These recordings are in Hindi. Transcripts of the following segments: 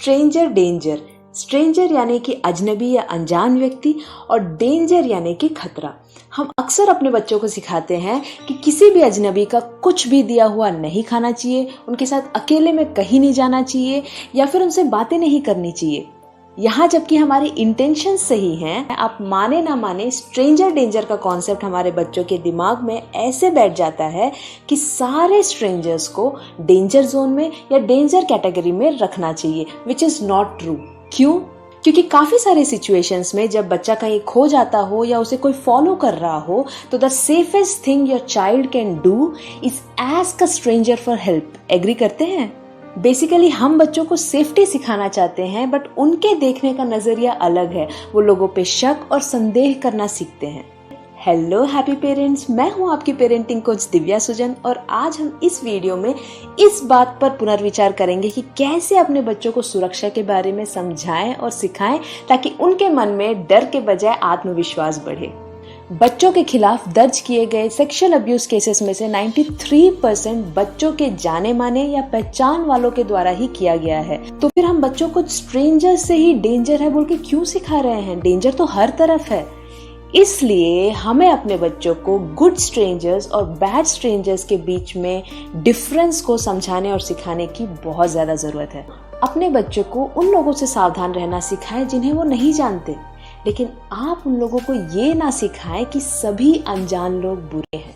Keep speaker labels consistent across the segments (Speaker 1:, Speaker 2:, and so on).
Speaker 1: Stranger danger. स्ट्रेंजर यानी कि अजनबी या अनजान व्यक्ति और डेंजर यानी कि खतरा। हम अक्सर अपने बच्चों को सिखाते हैं कि किसी भी अजनबी का कुछ भी दिया हुआ नहीं खाना चाहिए, उनके साथ अकेले में कहीं नहीं जाना चाहिए या फिर उनसे बातें नहीं करनी चाहिए। यहाँ जबकि हमारी इंटेंशन सही हैं, आप माने ना माने स्ट्रेंजर डेंजर का कॉन्सेप्ट हमारे बच्चों के दिमाग में ऐसे बैठ जाता है कि सारे स्ट्रेंजर्स को डेंजर जोन में या डेंजर कैटेगरी में रखना चाहिए, विच इज नॉट ट्रू। क्यों? क्योंकि काफी सारे सिचुएशंस में जब बच्चा कहीं खो जाता हो या उसे कोई फॉलो कर रहा हो तो the safest thing your child can do is ask a stranger for help. Agree करते हैं? बेसिकली हम बच्चों को सेफ्टी सिखाना चाहते हैं, बट उनके देखने का नजरिया अलग है। वो लोगों पे शक और संदेह करना सीखते हैं। हेलो हैप्पी पेरेंट्स, मैं हूं आपकी पेरेंटिंग कोच दिव्या सुजन और आज हम इस वीडियो में इस बात पर पुनर्विचार करेंगे कि कैसे अपने बच्चों को सुरक्षा के बारे में समझाएं और सिखाएं ताकि उनके मन में डर के बजाय आत्मविश्वास बढ़े। बच्चों के खिलाफ दर्ज किए गए सेक्सुअल अब्यूज केसेस में से 93% बच्चों के जाने माने या पहचान वालों के द्वारा ही किया गया है। तो फिर हम बच्चों को स्ट्रेंजर से ही डेंजर है बोल के क्यों सिखा रहे हैं? डेंजर तो हर तरफ है। इसलिए हमें अपने बच्चों को गुड स्ट्रेंजर्स और बैड स्ट्रेंजर्स के बीच में डिफरेंस को समझाने और सिखाने की बहुत ज्यादा जरूरत है। अपने बच्चों को उन लोगों से सावधान रहना सिखाएं जिन्हें वो नहीं जानते, लेकिन आप उन लोगों को ये ना सिखाएं कि सभी अनजान लोग बुरे हैं।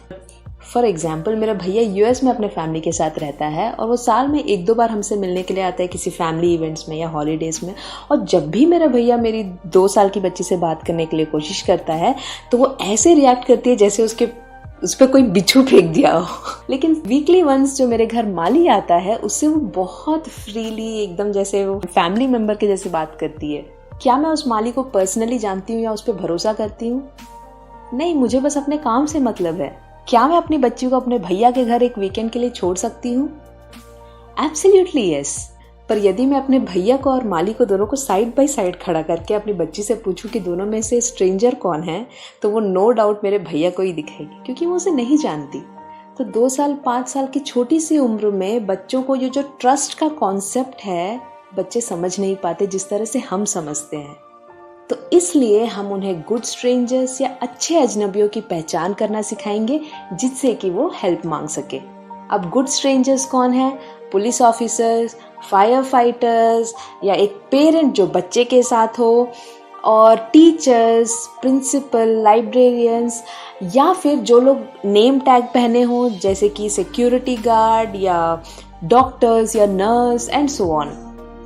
Speaker 1: फॉर एग्जाम्पल, मेरा भैया यूएस में अपने फैमिली के साथ रहता है और वो साल में 1-2 बार हमसे मिलने के लिए आता है किसी फैमिली इवेंट्स में या हॉलीडेज में। और जब भी मेरा भैया मेरी 2 साल की बच्ची से बात करने के लिए कोशिश करता है तो वो ऐसे रिएक्ट करती है जैसे उस पर कोई बिच्छू फेंक दिया हो। लेकिन वीकली वंस जो मेरे घर माली आता है उससे वो बहुत फ्रीली, एकदम जैसे वो फैमिली मेंबर के जैसे बात करती है। क्या मैं उस माली को पर्सनली जानती हूँ या उस पर भरोसा करती हूँ? नहीं, मुझे बस अपने काम से मतलब है। क्या मैं अपनी बच्ची को अपने भैया के घर एक वीकेंड के लिए छोड़ सकती हूँ? Absolutely yes. पर यदि मैं अपने भैया को और माली को दोनों को साइड बाय साइड खड़ा करके अपनी बच्ची से पूछूं कि दोनों में से स्ट्रेंजर कौन है, तो वो नो डाउट मेरे भैया को ही दिखेगी, क्योंकि वो उसे नहीं जानती। तो 2 साल 5 साल की छोटी सी उम्र में बच्चों को ये जो ट्रस्ट का कॉन्सेप्ट है, बच्चे समझ नहीं पाते जिस तरह से हम समझते हैं। तो इसलिए हम उन्हें गुड स्ट्रेंजर्स या अच्छे अजनबियों की पहचान करना सिखाएंगे जिससे कि वो हेल्प मांग सके। अब गुड स्ट्रेंजर्स कौन है? पुलिस ऑफिसर्स, फायर फाइटर्स या एक पेरेंट जो बच्चे के साथ हो, और टीचर्स, प्रिंसिपल, लाइब्रेरियंस, या फिर जो लोग नेम टैग पहने हो जैसे कि सिक्योरिटी गार्ड या डॉक्टर्स या नर्स एंड सो ऑन।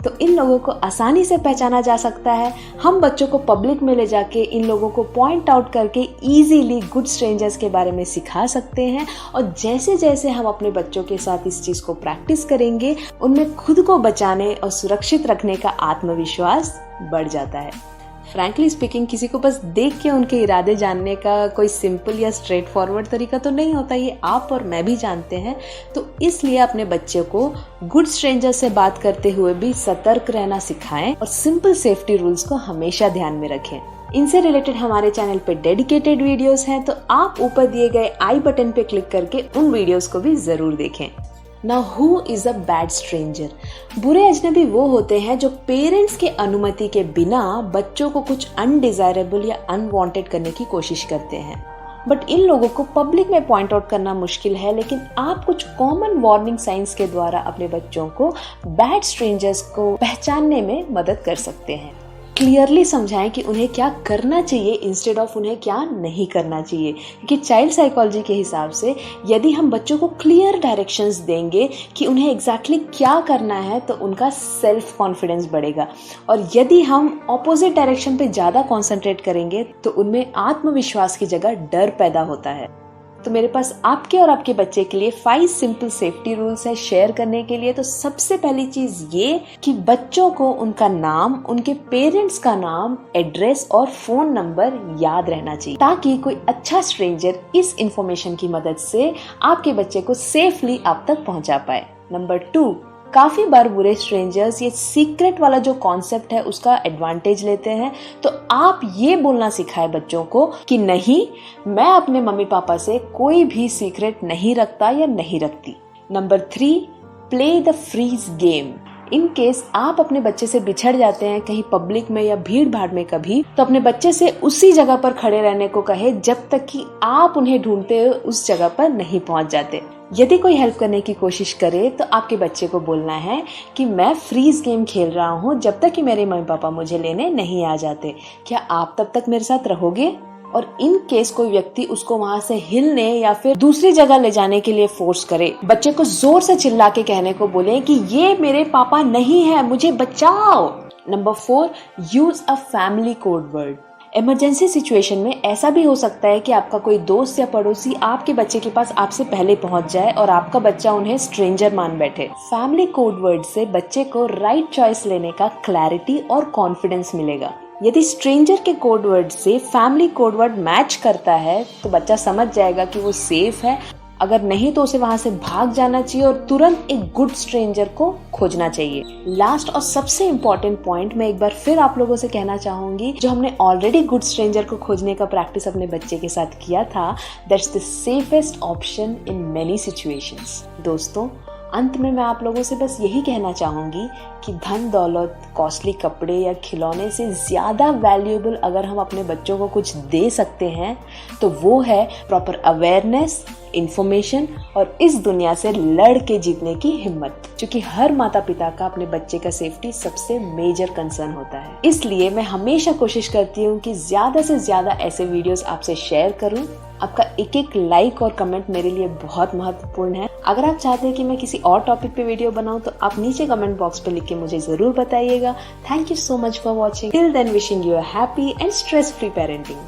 Speaker 1: तो इन लोगों को आसानी से पहचाना जा सकता है। हम बच्चों को पब्लिक में ले जाके इन लोगों को पॉइंट आउट करके इजीली गुड स्ट्रेंजर्स के बारे में सिखा सकते हैं। और जैसे जैसे हम अपने बच्चों के साथ इस चीज को प्रैक्टिस करेंगे, उनमें खुद को बचाने और सुरक्षित रखने का आत्मविश्वास बढ़ जाता है। फ्रैंकली स्पीकिंग, किसी को बस देख के उनके इरादे जानने का कोई सिंपल या स्ट्रेट फॉरवर्ड तरीका तो नहीं होता, ये आप और मैं भी जानते हैं। तो इसलिए अपने बच्चे को गुड स्ट्रेंजर से बात करते हुए भी सतर्क रहना सिखाएं और सिंपल सेफ्टी रूल्स को हमेशा ध्यान में रखें। इनसे रिलेटेड हमारे चैनल पे डेडिकेटेड वीडियोस हैं, तो आप ऊपर दिए गए आई बटन पे क्लिक करके उन वीडियोस को भी जरूर देखें। Now who is a bad stranger? बुरे अजनबी वो होते हैं जो पेरेंट्स के अनुमति के बिना बच्चों को कुछ अनडिजायरेबल या अनवांटेड करने की कोशिश करते हैं। बट इन लोगों को पब्लिक में पॉइंट आउट करना मुश्किल है, लेकिन आप कुछ कॉमन वार्निंग साइंस के द्वारा अपने बच्चों को बैड स्ट्रेंजर्स को पहचानने में मदद कर सकते हैं। क्लियरली समझाएं कि उन्हें क्या करना चाहिए इंस्टेड ऑफ उन्हें क्या नहीं करना चाहिए, क्योंकि चाइल्ड साइकोलॉजी के हिसाब से यदि हम बच्चों को क्लियर डायरेक्शंस देंगे कि उन्हें एग्जैक्टली क्या करना है तो उनका सेल्फ कॉन्फिडेंस बढ़ेगा। और यदि हम ऑपोजिट डायरेक्शन पे ज़्यादा कॉन्सेंट्रेट करेंगे तो उनमें आत्मविश्वास की जगह डर पैदा होता है। तो मेरे पास आपके और आपके बच्चे के लिए 5 सिंपल सेफ्टी रूल्स है शेयर करने के लिए। तो सबसे पहली चीज ये कि बच्चों को उनका नाम, उनके पेरेंट्स का नाम, एड्रेस और फोन नंबर याद रहना चाहिए, ताकि कोई अच्छा स्ट्रेंजर इस इंफॉर्मेशन की मदद से आपके बच्चे को सेफली आप तक पहुंचा पाए। नंबर 2, काफी बार बुरे स्ट्रेंजर्स ये सीक्रेट वाला जो कॉन्सेप्ट है उसका एडवांटेज लेते हैं। तो आप ये बोलना सिखाए बच्चों को कि नहीं, मैं अपने मम्मी पापा से कोई भी सीक्रेट नहीं रखता या नहीं रखती। Number 3, play the freeze game. In case आप अपने बच्चे से बिछड़ जाते हैं कहीं पब्लिक में या भीड़ भाड़ में कभी, तो अपने बच्चे से उसी जगह पर खड़े रहने को कहे जब तक कि आप उन्हें ढूंढते हुए उस जगह पर नहीं पहुंच जाते। यदि कोई हेल्प करने की कोशिश करे तो आपके बच्चे को बोलना है कि मैं फ्रीज गेम खेल रहा हूँ जब तक कि मेरे मम्मी पापा मुझे लेने नहीं आ जाते, क्या आप तब तक मेरे साथ रहोगे? और इन केस कोई व्यक्ति उसको वहां से हिलने या फिर दूसरी जगह ले जाने के लिए फोर्स करे, बच्चे को जोर से चिल्ला के कहने को बोले कि ये मेरे पापा नहीं है, मुझे बचाओ। Number 4, use a family code word. Emergency situation में ऐसा भी हो सकता है कि आपका कोई दोस्त या पड़ोसी आपके बच्चे के पास आपसे पहले पहुंच जाए और आपका बच्चा उन्हें स्ट्रेंजर मान बैठे। फैमिली कोड वर्ड से बच्चे को राइट चॉइस लेने का क्लैरिटी और कॉन्फिडेंस मिलेगा। यदि स्ट्रेंजर के कोड वर्ड से फैमिली कोड वर्ड मैच करता है तो बच्चा समझ जाएगा कि वो सेफ है, अगर नहीं तो उसे वहां से भाग जाना चाहिए और तुरंत एक गुड स्ट्रेंजर को खोजना चाहिए। लास्ट और सबसे इम्पोर्टेंट पॉइंट मैं एक बार फिर आप लोगों से कहना चाहूंगी, जो हमने ऑलरेडी गुड स्ट्रेंजर को खोजने का प्रैक्टिस अपने बच्चे के साथ किया था, that's the safest option in many situations. दोस्तों, अंत में मैं आप लोगों से बस यही कहना चाहूंगी कि धन दौलत, कॉस्टली कपड़े या खिलौने से ज्यादा वैल्यूएबल अगर हम अपने बच्चों को कुछ दे सकते हैं तो वो है प्रॉपर अवेयरनेस, इंफॉर्मेशन और इस दुनिया से लड़ के जीतने की हिम्मत, क्योंकि हर माता पिता का अपने बच्चे का सेफ्टी सबसे मेजर कंसर्न होता है। इसलिए मैं हमेशा कोशिश करती हूँ कि ज्यादा से ज्यादा ऐसे वीडियोस आपसे शेयर करूँ। आपका एक एक लाइक और कमेंट मेरे लिए बहुत महत्वपूर्ण है। अगर आप चाहते हैं कि मैं किसी और टॉपिक पे वीडियो बनाऊं तो आप नीचे कमेंट बॉक्स पे लिख के मुझे जरूर बताइएगा। Thank you so much for watching. Till then, wishing you a happy and stress free parenting.